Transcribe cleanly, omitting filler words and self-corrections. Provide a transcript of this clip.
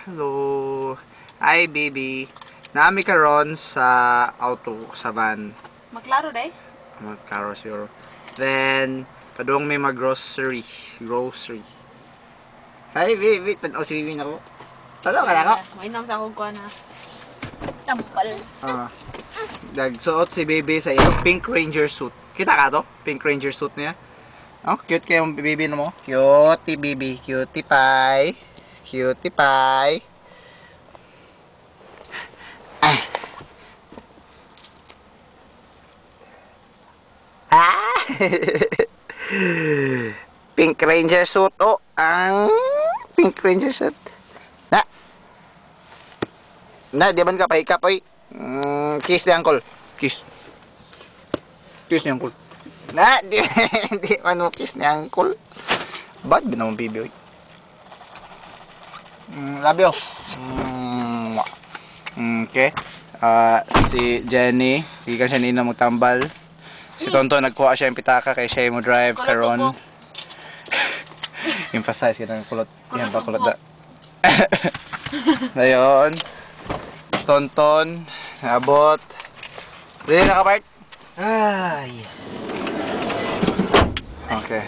Hello. Hi, baby. Naami karon sa auto, sa van. Maklaro day? Magkaro siguro. Then, padung may mag-grocery. Grocery. Hi, baby. Tanaw si baby na ko. Tanaw ka na ako. Mainam sa akong kuha na. Tampal. Nagsuot si baby sa iyong pink ranger suit. Kita ka to? Pink ranger suit niya. Oh, cute kayo yung baby na mo. Cutie baby. Cutie pie. Cutie pie. Ah! Pink Ranger suit. Oh, ang Pink Ranger suit. Di man ka pahikap, oy. Kiss ni uncle. Kiss. Kiss ni uncle. Di man mo kiss ni uncle. Bad ba naman, baby, oy. Love you. Okay. Si Jenny, hindi ka siya nina magtambal. Si Tonto, nagkuha siya yung pitaka kay siya mo drive karon. Emphasize ka ng kulot. Yan pa kulot da. Ngayon, Tonton, abot. Ready na ka, Bart? Yes. Okay.